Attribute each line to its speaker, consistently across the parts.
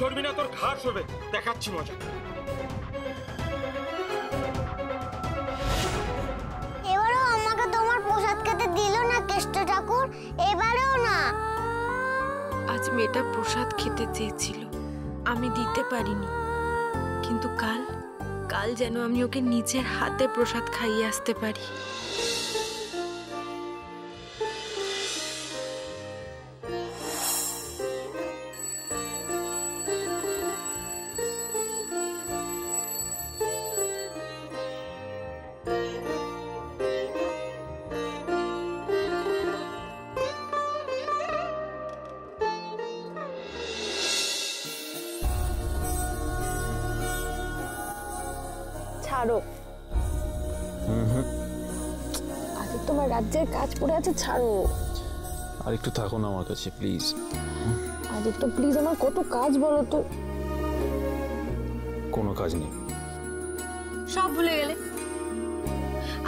Speaker 1: সরবি না, তোর ঘাড় সরবে। দেখাচ্ছি মজা।
Speaker 2: এবারেও আমাকে তোমার প্রসাদ খেতে দিল না কেষ্ট ঠাকুর, এবারেও না।
Speaker 3: আজ মেয়েটা প্রসাদ খেতে চেয়েছিল, আমি দিতে পারিনি, কিন্তু কাল কাল যেন আমি ওকে নিজের হাতে প্রসাদ খাইয়ে আসতে পারি। ছাড়ো, আজ তোমার রাজ্যের কাজ পড়ে আছে, ছাড়ো।
Speaker 4: আর একটু থাকো না আমার কাছে প্লিজ।
Speaker 3: আজ তো প্লিজ, আমার কত কাজ বলো তো।
Speaker 4: কোনো কাজ নেই।
Speaker 3: সব ভুলে গেলে?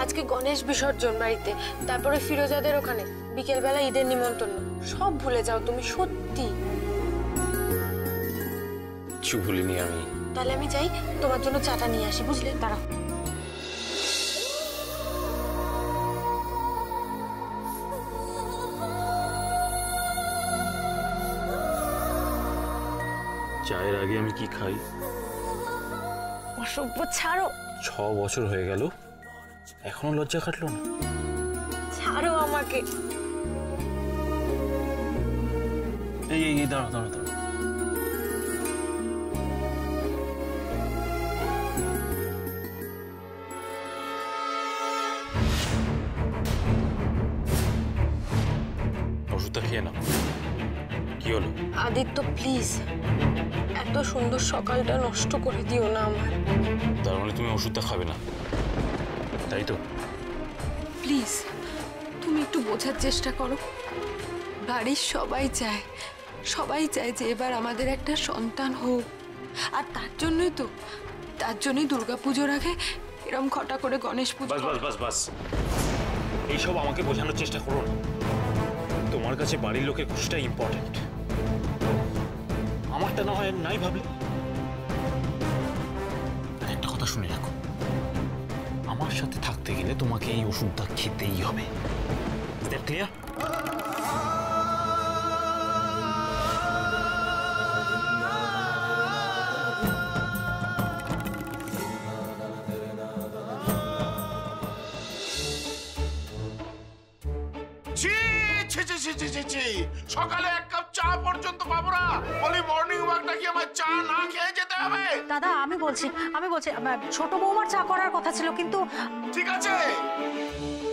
Speaker 3: আজকে গণেশ বিসর্জন বাড়িতে, তারপরে ফিরোজাদের ওখানে বিকেলবেলা ঈদের নিমন্ত্রণ, সব ভুলে যাও তুমি সত্যি।
Speaker 4: কিছু ভুলিনি আমি।
Speaker 3: তাহলে আমি যাই, তোমার জন্য চাটা নিয়ে আসি, বুঝলে? দাঁড়াও।
Speaker 4: চায়ের আগে আমি কি খাই?
Speaker 3: অসভ্য, ছাড়ো।
Speaker 4: 6 বছর হয়ে গেল, এখনো লজ্জা কাটলো না?
Speaker 3: ছাড়ো আমাকে।
Speaker 4: এই দাঁড়াও দাঁড়াও দাঁড়াও। ওষুধটা খেয়ে নাও। কি হলো?
Speaker 3: আদিত্য প্লিজ, এত সুন্দর সকালটা নষ্ট করে দিও না আমার।
Speaker 4: তার মানে তুমি ওষুধটা খাবে না, তাই তো?
Speaker 3: প্লিজ, তুমি একটু বোঝার চেষ্টা করো। বাড়ির সবাই চায় যে এবার আমাদের একটা সন্তান হোক, আর তার জন্যই দুর্গাপুজোর আগে এরম খটা করে গণেশ পুজো।
Speaker 4: বাস এইসব আমাকে বোঝানোর চেষ্টা করো না। তোমার কাছে বাড়ির লোকের খুশিটা ইম্পর্টেন্ট, আমারটা না হয় নাই ভাবলে। একটা কথা শুনে রাখো, আমার সাথে থাকতে গেলে তোমাকে এই ওষুধটা খেতেই হবে। Is that clear?
Speaker 5: সকালে 1 কাপ চা পর্যন্ত পাবো না, বলি মর্নিং ওয়াকটা কি আমার চা না খেয়ে যেতে হবে?
Speaker 6: দাদা আমি বলছি ছোট বৌমার চা করার কথা ছিল, কিন্তু
Speaker 5: ঠিক আছে,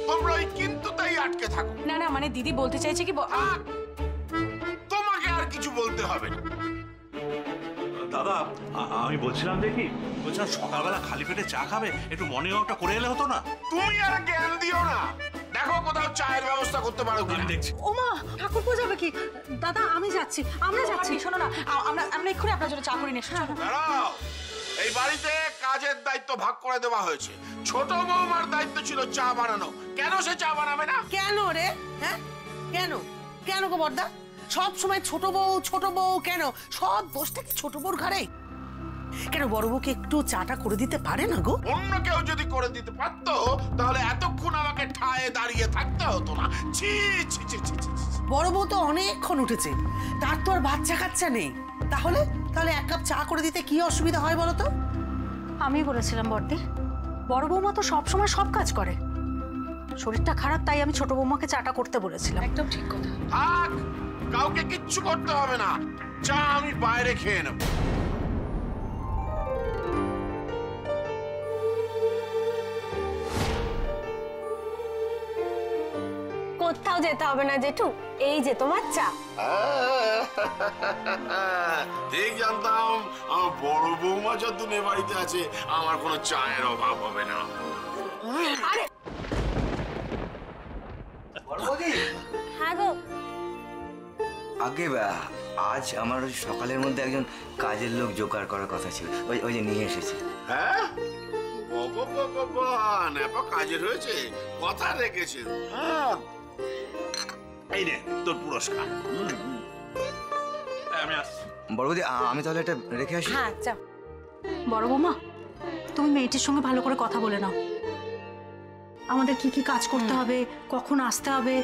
Speaker 5: তোমরা ওই কিন্তু তাই আটকে থাকো।
Speaker 6: না মানে দিদি বলতে চাইছে কি,
Speaker 5: তোমাকে আর কিছু বলতে হবে না।
Speaker 7: দাদা আমি বলছিলাম সকালবেলা খালি পেটে চা খাবে, একটু মর্নিং ওয়াকটা করে এলে হতো না?
Speaker 5: তুমি আর জ্ঞান দিও না, দেখো কোথাও চায়ের ব্যবস্থা করতে পারো কিনা।
Speaker 7: দেখছি।
Speaker 6: ওমা ঠাকুর পূজা যাবে কি? দাদা আমি যাচ্ছি, আমরা যাচ্ছি। শোনো না, আমরা এক্ষুনি আপনার জন্য চা করে নিয়ে এসো।
Speaker 5: দাঁড়াও, এই বাড়িতে কাজের দায়িত্ব ভাগ করে দেওয়া হয়েছে। ছোট বৌমার দায়িত্ব ছিল চা বানানো, কেন সে চা বানাবে না?
Speaker 8: কেন রে? হ্যাঁ কেন গো বড়দা? সব সময় ছোট বউ কেন? সব দোষটা কি ছোট বউর ঘাড়ে? কেন বড় বউকে একটু চাটা করে দিতে পারে না গো?
Speaker 5: অন্য কেউ যদি করে দিতে পারতো তাহলে এতক্ষণ আমাকে ঠায়ে দাঁড়িয়ে থাকতে হতো না। ছি ছি ছি ছি।
Speaker 8: বড় বউ তো অনেকক্ষণ উঠেছে, তার তো আর বাচ্চা কাচ্চা নেই, তাহলে 1 কাপ চা করে দিতে কি অসুবিধা হয় বলো তো?
Speaker 6: আমি বলেছিলাম বড়দি, বড় বৌমা তো সব সময় সব কাজ করে, শরীরটা খারাপ তাই আমি ছোট বৌমাকে চাটা করতে বলেছিলাম।
Speaker 3: একদম ঠিক কথা।
Speaker 5: থাক, কাউকে কিচ্ছু করতে হবে না, চা আমি বাইরে খেয়ে নেব।
Speaker 2: কোথাও যেতে হবে না জেঠু, এই যে তোমার চা।
Speaker 5: ঠিক জানতাম আমার বড় বৌমা যতদিন এ বাড়িতে আছে আমার কোনো চায়ের অভাব হবে না।
Speaker 2: আরে হ্যাঁ গো,
Speaker 9: আগে আজ আমার সকালের মধ্যে একজন কাজের লোক জোগাড় করার কথা ছিল, ওই যে নিয়ে এসেছে।
Speaker 5: হ্যাঁ ভগবান, কাজের হয়েছে, কথা রেখেছে। এই নে তোর পুরস্কার।
Speaker 7: আমি আসছি।
Speaker 9: বড় বৌদি আমি তাহলে এটা রেখে আসি।
Speaker 8: হ্যাঁ যাও।
Speaker 6: বড় বৌমা, তুমি মেয়েটির সঙ্গে ভালো করে কথা বলে নাও। আমাদের কি কি কাজ করতে হবে, কখন আসতে হবে,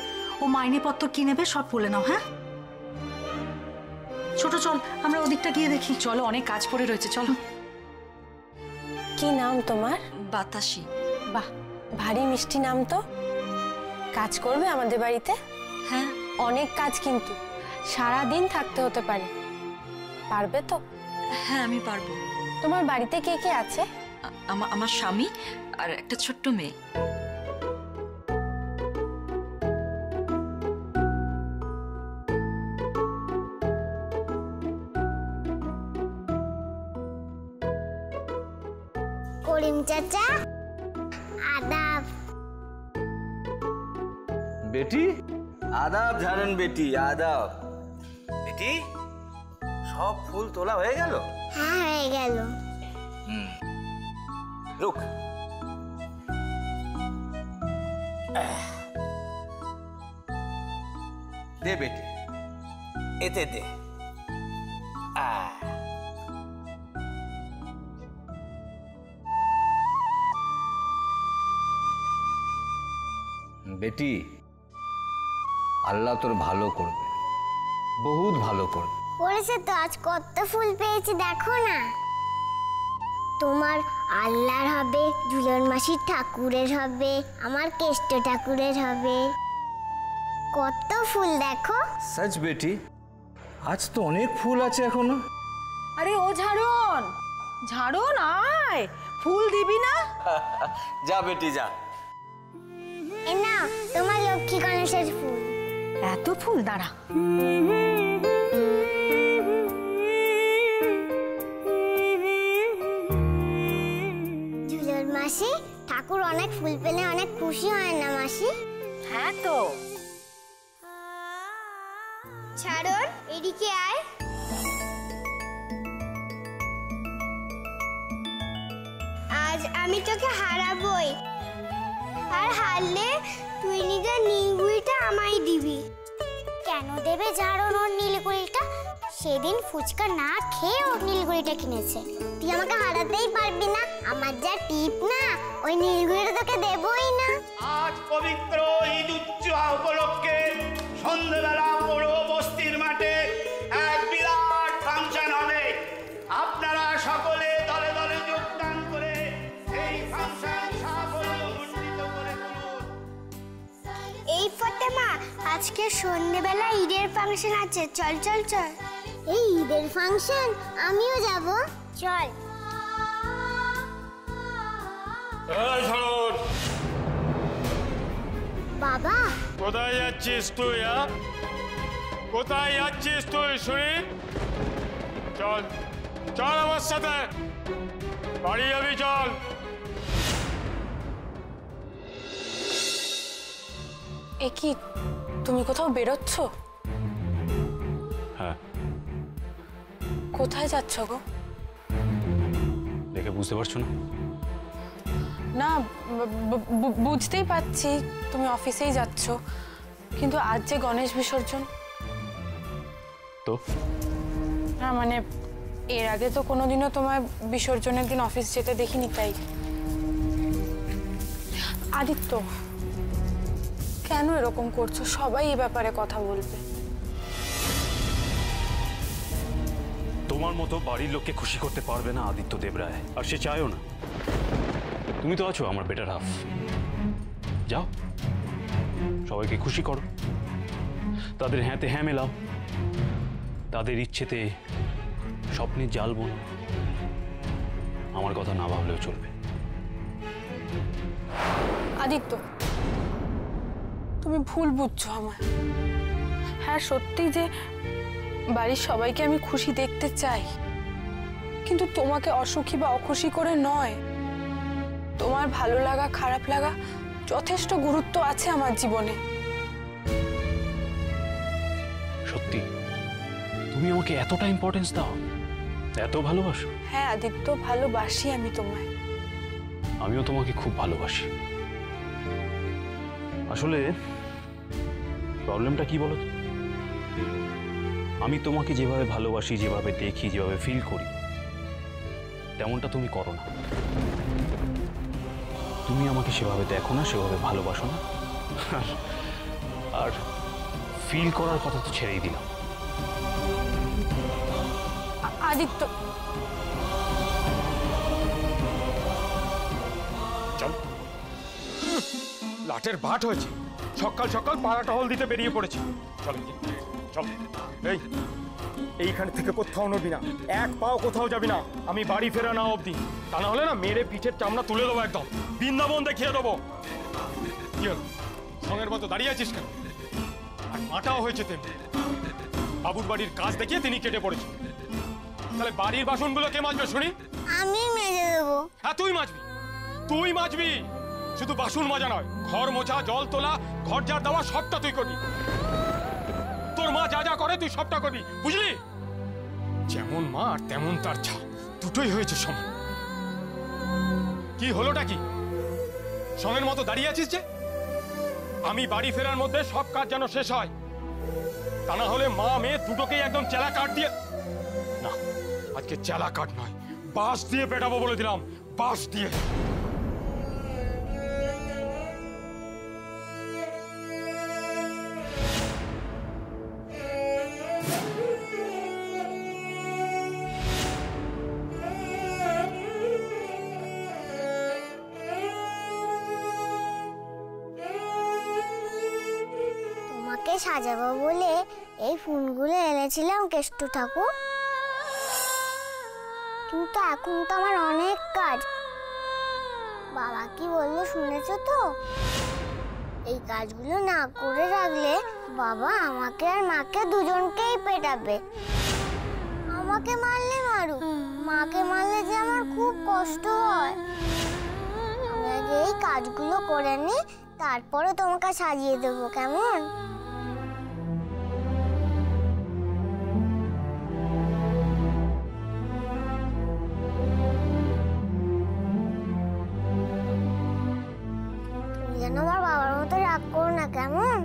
Speaker 6: ও মাইনেপত্র কি নেবে সব বলে নাও। হ্যাঁ ছোট, চল আমরা ওদিকটা গিয়ে দেখি। চলো, অনেক কাজ পড়ে রয়েছে, চলো।
Speaker 10: কি নাম তোমার?
Speaker 3: বাতাসি।
Speaker 10: বাহ, ভারী মিষ্টি নাম তো। কাজ করবে আমাদের বাড়িতে?
Speaker 3: হ্যাঁ।
Speaker 10: অনেক কাজ, কিন্তু সারা দিন থাকতে হতে পারে। পারবে তো?
Speaker 3: হ্যাঁ আমি পারবো।
Speaker 10: তোমার বাড়িতে কে কে আছে?
Speaker 3: আমার স্বামী আর একটা ছোট্ট মেয়ে।
Speaker 2: করিম চাচা, আদাব।
Speaker 9: বেটি আদাব জানেন, বেটি আদাব। বেটি সব ফুল তোলা হয়ে গেল?
Speaker 2: হ্যাঁ হয়ে গেল।
Speaker 9: রুক, দে বেটি, এতে দে। বেটি আল্লাহ তোর ভালো করবে, বহুত ভালো করবে।
Speaker 2: করেছে তো, আজ কত ফুল পেয়েছি দেখো না। তোমার আল্লাহর হবে, ঝুলন মাসির ঠাকুরের হবে, আমার কেষ্ট ঠাকুরের হবে। কত ফুল দেখো।
Speaker 9: সচ বেটি, আজ তো অনেক ফুল আছে এখনো।
Speaker 8: আরে ও ঝাড়ন, ঝাড়ন আয়, ফুল দিবি না?
Speaker 9: যা বেটি যা।
Speaker 2: এ নাও তোমার লক্ষ্মী গণেশের ফুল।
Speaker 6: এত ফুল, দাঁড়া।
Speaker 2: ঝুলন মাসি, ঠাকুর অনেক ফুল পেলে অনেক খুশি হয় না মাসি?
Speaker 8: হ্যাঁ তো।
Speaker 2: ছাড়ন, এদিকে আয়। আজ আমি তোকে হারাবই, আর হারলে তুই নিজের নীলগুড়িটা আমায় দিবি। কেন দেবে ঝাড়ন ওর নীলগুড়িটা? সেদিন ফুচকা না খেয়ে ওর নীলগুড়িটা কিনেছে। তুই আমাকে হারাতেই পারবি না, আমার যা টিপ না, ওই নীলগুড়িটা তোকে দেবই না।
Speaker 11: আজ পবিত্র ঈদ উৎসব উপলক্ষে সন্ধ্যাবেলা পুরো বস্তির মাঠে এক বিরাট ফাংশন হবে। আপনারা সকলে দলে দলে যোগদান করে এই ফাংশন সাফল্যমণ্ডিত করে তুলুন।
Speaker 2: এই ফতেমা, আজকে সন্ধ্যেবেলা ঈদের ফাংশন আছে, চল চল চল। এই ঈদের ফাংশন, আমিও যাব, চল। বাবা,
Speaker 1: কোথায় যাচ্ছিস তুই? কোথায় যাচ্ছিস তুই শুনি? চল চল আমার সাথে, বাড়ি যাবি, চল।
Speaker 10: এ কি, তুমি কোথাও বেরোচ্ছ?
Speaker 4: হ্যাঁ।
Speaker 10: কোথায় যাচ্ছ গো?
Speaker 4: দেখে বুঝতে পারছো না?
Speaker 10: না, বুঝতেই পারছি তুমি অফিসেই যাচ্ছ, কিন্তু আজ যে গণেশ বিসর্জন।
Speaker 4: তো
Speaker 10: না মানে, এর আগে তো কোনোদিনও তোমার বিসর্জনের দিন অফিস যেতে দেখিনি, তাই। আদিত্য, কেন এরকম করছো? সবাই এই ব্যাপারে কথা বলবে।
Speaker 4: তোমার মতো বাড়ির লোককে খুশি করতে পারবে না আদিত্য দেবরায়, আর সে চায়ও না। তুমি তো আছো আমার বেটার হাফ, যাও সবাইকে খুশি করো, তাদের হ্যাঁতে হ্যাঁ মেলাও, তাদের ইচ্ছেতে স্বপ্নের জাল বোনো। আমার কথা না ভাবলেও চলবে।
Speaker 10: আদিত্য, তুমি ভুল বুঝছো আমার। হ্যাঁ সত্যি যে বাড়ির সবাইকে আমি খুশি দেখতে চাই, কিন্তু তোমাকে অসুখী বা অখুশি করে নয়। তোমার ভালো লাগা খারাপ লাগা যথেষ্ট গুরুত্ব আছে আমার জীবনে।
Speaker 4: সত্যি তুমি আমাকে এতটা ইম্পর্টেন্স দাও, এত ভালোবাসো?
Speaker 10: হ্যাঁ আদিত্য, ভালোবাসি আমি তোমায়।
Speaker 4: আমিও তোমাকে খুব ভালোবাসি। আসলে প্রবলেমটা কি বলো তো? আমি তোমাকে যেভাবে ভালোবাসি, যেভাবে দেখি, যেভাবে ফিল করি, তেমনটা তুমি করো না। তুমি আমাকে সেভাবে দেখো না, সেভাবে ভালোবাসো না, আর ফিল করার কথা তো ছেড়েই দিলাম।
Speaker 10: আদিত্য,
Speaker 1: চল, লাটের ভাট হয়েছে, সকাল সকাল পাড়া টহল দিতে বেরিয়ে পড়েছি। চল চল, এইখান থেকে কোথাও নড়বি না, এক পাও কোথাও যাবি না, আমি বাড়ি ফেরা না অবধি। তা না হলে না মেরে পিঠের চামড়া তুলে দেবো, একদম বৃন্দাবন দেখিয়ে দেবো। কি হল, সঙ্গের মতো দাঁড়িয়ে আছিস কেন? আর মাটাও হয়েছে তেমনি, বাবুর বাড়ির কাজ দেখিয়ে তিনি কেটে পড়েছে। তাহলে বাড়ির বাসনগুলো কে মাজবে শুনি?
Speaker 2: আমি মেজে দেবো।
Speaker 1: হ্যাঁ, তুই মাজবি, তুই মাজবি। শুধু বাসন মাজা নয়, ঘর মোছা, জল তোলা, ঘর ঝাড় দেওয়া সবটা তুই করবি। তোর মা যা যা করে তুই সবটা করবি, বুঝলি? যেমন মা আর তেমন তার ছা, দুটোই হয়েছে সমান। কি হলোটা কি? সঙ্গের মতো দাঁড়িয়ে আছিস যে? আমি বাড়ি ফেরার মধ্যে সব কাজ যেন শেষ হয়, তা না হলে মা মেয়ে দুটোকেই একদম চেলা কাট দিয়ে, না আজকে চেলা কাট নয়, বাঁশ দিয়ে পেটাবো বলে দিলাম, বাঁশ দিয়ে।
Speaker 2: তোমাকে সাজাবো বলে এই ফুলগুলো এনেছিলাম কেষ্ট ঠাকুর, কিন্তু এখন তো আমার অনেক কাজ। বাবা কি বললো শুনেছো তো? এই কাজগুলো না করে রাখলে বাবা আমাকে আর মাকে দুজনকেই পেটাবে। আমাকে মারলে মারুক, মাকে মারলে যে আমার খুব কষ্ট হয়। আমি আগে এই কাজগুলো করে নি, তারপরে তোমাকে সাজিয়ে দেবো, কেমন? তুমি যেন আমার বাবার মতো রাগ করো না, কেমন?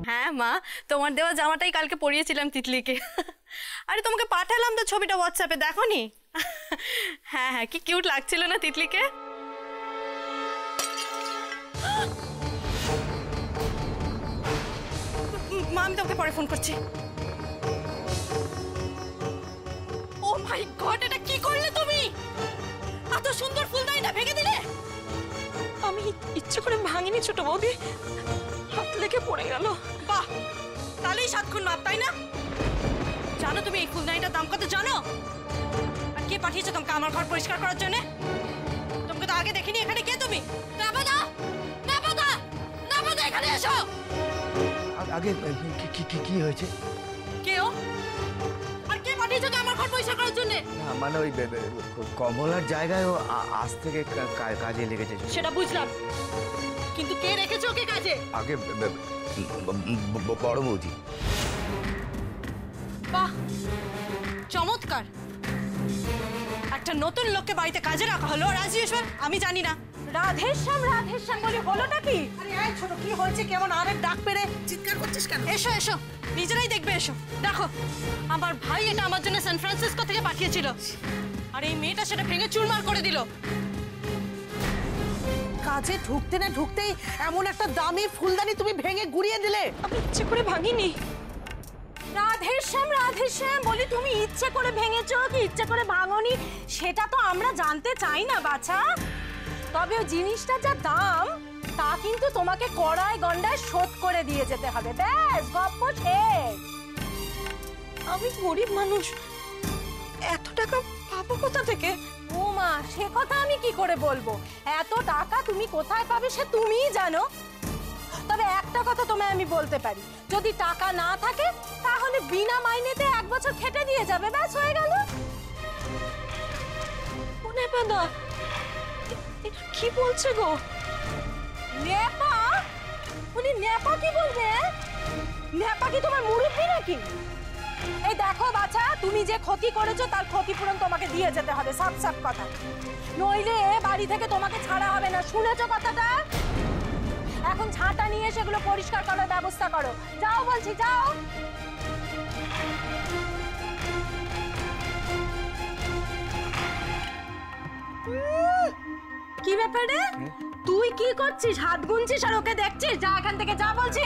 Speaker 12: হ্যাঁ মা, তোমার দেওয়া জামাটাই কালকে পরিয়েছিলাম তিতলিকে। আরে তোমাকে পাঠালাম তো ছবিটা হোয়াটসঅ্যাপে, দেখো নি? হ্যাঁ হ্যাঁ, কি কিউট লাগছিল না তিতলিকে? মা, আমি তোমাকে পরে ফোন করছি। ও মাই গড, এটা কি করলে তুমি? এত সুন্দর ফুলদানিটা ভেঙে দিলে?
Speaker 3: আমি ইচ্ছে করে ভাঙিনি ছোট বৌদি, হাত লেগে পড়ে গেল।
Speaker 12: বাহ, তাহলেই 7 খুন মাপ, তাই না? জানো তুমি এই ফুলদানিটার দাম কত জানো? আর কে পাঠিয়েছে তোমাকে আমার ঘর পরিষ্কার করার জন্য? তোমাকে তো আগে দেখিনি। এখানে কে তুমি? নাবাদা, নাবাদা, নাবাদা, এখানে এসো।
Speaker 9: আগে কি হয়েছে?
Speaker 12: কে ও? আর কে পাঠিয়েছে আমার ঘর পরিষ্কার করার জন্য?
Speaker 9: না মানে ওই কমলার জায়গায় ও আজ থেকে কাজে লেগেছে।
Speaker 12: সেটা বুঝলাম, কিন্তু কে রেখেছে ওকে কাজে?
Speaker 9: আগে বড় বৌদি।
Speaker 12: বাহ, চমৎকার। একটা নতুন লোককে বাড়িতে কাজে রাখা হলো। রাজেশ্বর, আমি জানি না। রাধেশ্যাম রাধেশ্যাম বলে হলোটা কি?
Speaker 8: আরে এই ছোট, কি হয়েছে? কেমন আরেক ডাক পেরে চিৎকার করছিস কেন?
Speaker 12: এসো এসো, নিজেরাই দেখবে, এসো। দেখো, আমার ভাই এটা আমার জন্য সান ফ্রান্সিসকো থেকে পাঠিয়েছিল, আর এই মেয়েটা সেটা ভেঙে চুরমার করে দিল।
Speaker 8: কাজে ঢুকতে না ঢুকতেই এমন একটা দামি ফুলদানি তুমি ভেঙে গুড়িয়ে দিলে।
Speaker 3: আমি ইচ্ছে করে ভাঙিনি।
Speaker 6: রাধেশ্যাম রাধেশ্যাম বলি, তুমি ইচ্ছে করে ভেঙেছো কি ইচ্ছে করে ভাঙনি সেটা তো আমরা জানতে চাই না বাছা। তবে ওই জিনিসটা যা দাম তা কিন্তু তোমাকে কড়ায় গন্ডায় শোধ করে দিয়ে যেতে হবে। ব্যাস, গপ্প শেষ।
Speaker 3: আমি গরিব মানুষ, এত টাকা পাবো কোথা থেকে?
Speaker 6: ও মা, সে কথা আমি কি করে বলবো? এত টাকা তুমি কোথায় পাবে সে তুমিই জানো। তবে একটা কথা তোমায় আমি বলতে পারি, যদি টাকা না থাকে তাহলে বিনা মাইনেতে 1 বছর খেটে দিয়ে যাবে, ব্যাস হয়ে গেল।
Speaker 3: নেপাদা, কি বলছে গো?
Speaker 6: নেপা? উনি নেপা কি বলবে? নেপা কি তোমার মুরব্বি নাকি? এই দেখো বাছা, তুমি যে ক্ষতি করেছো তার ক্ষতিপূরণ তোমাকে দিয়ে যেতে হবে, সাফ সাফ কথা। নইলে বাড়ি থেকে তোমাকে ছাড়া হবে না, শুনেছো কথাটা? এখন ঝাঁটা নিয়ে সেগুলো পরিষ্কার করার ব্যবস্থা করো। যাও বলছি, যাও। কি ব্যাপারে? তুই কি করছিস? হাত গুনছিস আর ওকে দেখছিস? যা এখান থেকে, যা বলছি।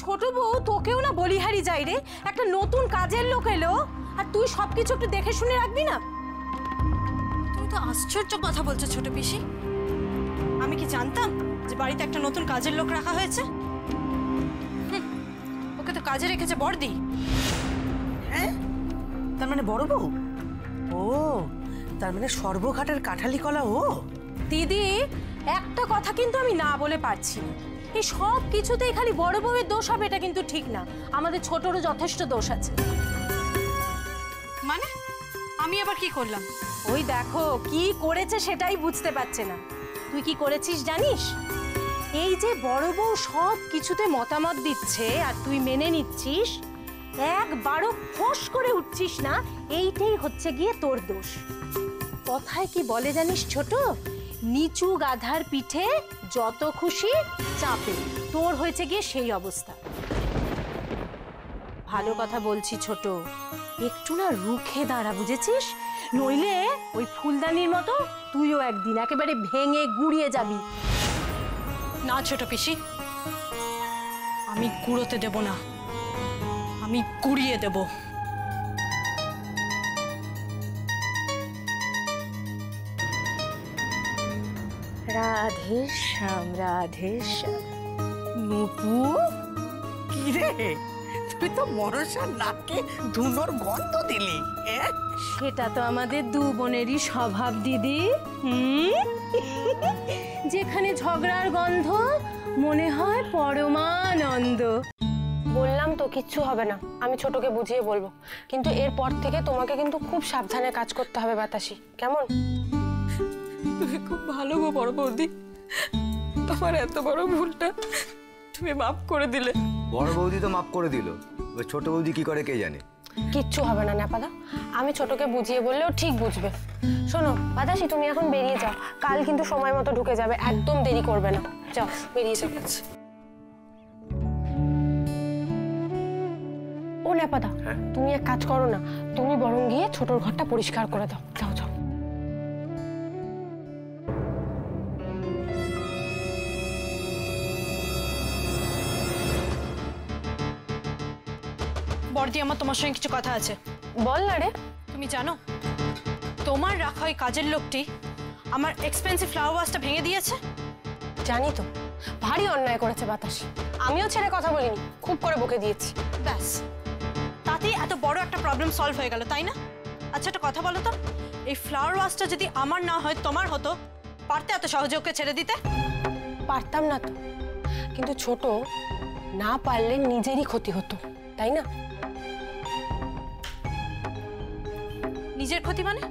Speaker 6: ছোট বউ, তোকেও না বলিহারি যাই রে। একটা নতুন কাজের লোক এলো আর তুই সবকিছু একটু দেখে শুনে রাখবি না?
Speaker 12: তুমি তো আশ্চর্য কথা বলছো ছোট পিসি। আমি কি জানতাম যে বাড়িতে একটা নতুন কাজের লোক রাখা হয়েছে? ওকে তো কাজে রেখেছে বড়দি।
Speaker 8: হ্যাঁ, তার মানে বড় বউ? ও, তার মানে সর্বঘাটের কাঠালি কলা ও?
Speaker 6: দিদি, একটা কথা কিন্তু আমি না বলে পারছি না। এই সব কিছুতেই খালি বড় বউয়ের দোষ হবে এটা কিন্তু ঠিক না। আমাদের ছোটরও যথেষ্ট দোষ আছে।
Speaker 12: মানে আমি আবার কি করলাম?
Speaker 6: ওই দেখো কি করেছে সেটাই বুঝতে পারছে না। তুই কি করেছিস জানিস? এই যে বড় বউ সব কিছুতে মতামত দিচ্ছে আর তুই মেনে নিচ্ছিস, একবারও ফোঁস করে উঠছিস না, এইটাই হচ্ছে গিয়ে তোর দোষ। কথায় কি বলে জানিস ছোট? নিচু গাধার পিঠে যত খুশি চাপে। তোর হয়েছে গিয়ে সেই অবস্থা। ভালো কথা বলছি ছোট, একটু না রুখে দাঁড়া, বুঝেছিস? নইলে ওই ফুলদানির মতো তুইও একদিন একেবারে ভেঙে গুড়িয়ে যাবি।
Speaker 12: না ছোট পিসি, আমি গুঁড়োতে দেব না, আমি গুড়িয়ে দেব।
Speaker 6: রাধে শ্যাম, রাধে শ্যাম।
Speaker 8: নুপু, কি রে, তুই তো মনসার নাকে ধুনোর গন্ধ দিলি।
Speaker 6: সেটা তো আমাদের দু বোনেরই স্বভাব দিদি। যেখানে ঝগড়ার গন্ধ মনে হয় পরমানন্দ।
Speaker 10: বললাম তো কিচ্ছু হবে না, আমি ছোটকে বুঝিয়ে বলবো। কিন্তু এরপর থেকে তোমাকে কিন্তু খুব সাবধানে কাজ করতে হবে বাতাসি, কেমন?
Speaker 3: তুমি খুব ভালো গো বড় বৌদি, তোমার এত বড় ভুলটা তুমি মাফ করে দিলে।
Speaker 9: বড় বৌদি তো মাফ করে দিল, ওই ছোট বৌদি কি করে কে জানে।
Speaker 10: কিচ্ছু হবে না নেপাদা, আমি ছোটকে বুঝিয়ে বললেও ঠিক বুঝবে। শোনো বাতাসি, তুমি এখন বেরিয়ে যাও, কাল কিন্তু সময় মতো ঢুকে যাবে, একদম দেরি করবে না। যাও বেরিয়ে যাও। ও নেপাদা, তুমি এক কাজ করো না, তুমি বরং গিয়ে ছোটর ঘরটা পরিষ্কার করে দাও। যাও যাও।
Speaker 12: বড়দি, আমার তোমার সঙ্গে কিছু কথা আছে।
Speaker 10: বল না রে।
Speaker 12: তুমি জানো তোমার রাখা ওই কাজের লোকটি আমার এক্সপেন্সিভ ফ্লাওয়ার ভাসটা ভেঙে দিয়েছে?
Speaker 10: জানি তো, ভারী অন্যায় করেছে বাতাসি। আমিও ছেড়ে কথা বলিনি, খুব করে বকে দিয়েছি।
Speaker 12: ব্যাস, তাতেই এত বড় একটা প্রবলেম সলভ হয়ে গেল, তাই না? আচ্ছা একটা কথা বলো তো, এই ফ্লাওয়ার ভাসটা যদি আমার না হয় তোমার হতো, পারতে এত সহজে ওকে ছেড়ে দিতে?
Speaker 10: পারতাম না তো, কিন্তু ছোট না পারলে নিজেরই ক্ষতি হতো, তাই না?
Speaker 12: নিজের ক্ষতি মানে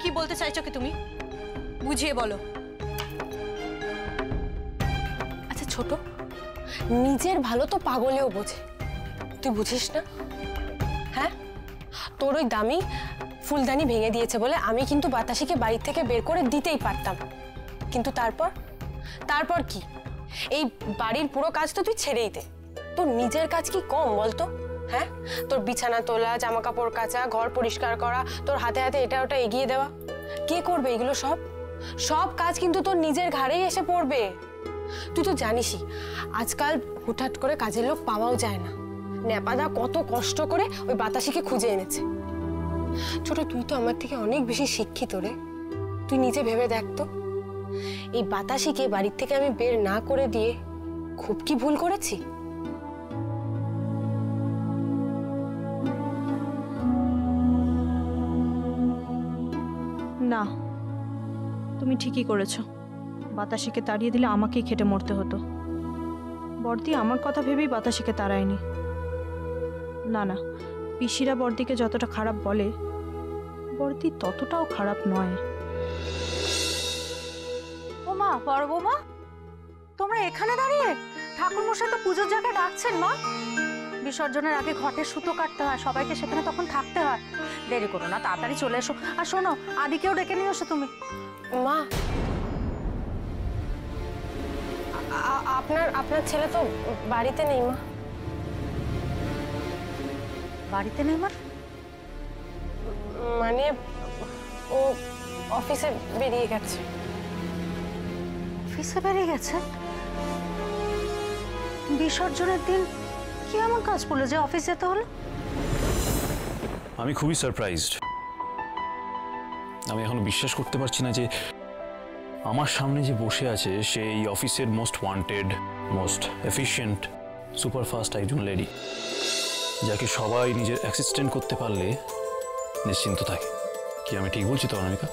Speaker 12: কি বলতে চাইছো কি তুমি? বুঝিয়ে বলো।
Speaker 10: আচ্ছা ছোট, নিজের ভালো তো পাগলেও বোঝে, তুই বুঝিস না? হ্যাঁ, তোর ওই দামি ফুলদানি ভেঙে দিয়েছে বলে আমি কিন্তু বাতাসিকে বাড়ি থেকে বের করে দিতেই পারতাম, কিন্তু তারপর কি? এই বাড়ির পুরো কাজ তো তুই ছেড়েই দে, তোর নিজের কাজ কি কম বলতো? হ্যাঁ, তোর বিছানা তোলা, জামা কাপড় কাচা, ঘর পরিষ্কার করা, তোর হাতে হাতে এটা ওটা এগিয়ে দেওয়া, কে করবে এগুলো সব? সব কাজ কিন্তু তোর নিজের ঘাড়েই এসে পড়বে। তুই তো জানিসই আজকাল হুটহাট করে কাজের লোক পাওয়াও যায় না। নেপাদা কত কষ্ট করে ওই বাতাসিকে খুঁজে এনেছে। ছোট, তুই তো আমার থেকে অনেক বেশি শিক্ষিত রে, তুই নিজে ভেবে দেখ তো, এই বাতাসিকে বাড়ির থেকে আমি বের না করে দিয়ে খুব কি ভুল করেছি?
Speaker 13: না, তুমি ঠিকই করেছো। বাতাসিকে তাড়িয়ে দিলে আমাকেই খেটে মরতে হতো। বর্দি আমার কথা ভেবেই বাতাসিকে তাড়ায়নি। না না, পিসিরা বর্দিকে যতটা খারাপ বলে, বর্দি ততটাও খারাপ নয়।
Speaker 6: ও মা, বড় বৌমা, তোমরা এখানে দাঁড়িয়ে? ঠাকুর মশাই তো পুজোর জায়গায় ডাকছেন মা। বিসর্জনের আগে ঘটের সুতো কাটতে হয়, সবাইকে সেখানে তখন থাকতে হয়। দেরি করো না, তাড়াতাড়ি চলে এসো। আর শোনো, আদিকেও ডেকে নিয়ে এসো তুমি।
Speaker 10: মা, আপনার ছেলে তো বাড়িতে নেই মা।
Speaker 6: বাড়িতে নেই
Speaker 10: মানে ও অফিসে বেরিয়ে গেছে।
Speaker 6: অফিসে বেরিয়ে গেছে? বিসর্জনের দিন কি এমন কাজ পড়লো যে অফিস যেতে হলো?
Speaker 4: আমি খুবই সারপ্রাইজড। আমি এখনো বিশ্বাস করতে পারছি না যে আমার সামনে যে বসে আছে সে এই অফিসের most wanted, most efficient, superfast একজন লেডি, যাকে সবাই নিজের অ্যাসিস্ট্যান্ট করতে পারলে নিশ্চিন্ত থাকে। কি আমি ঠিক বলছি তো অনামিকা?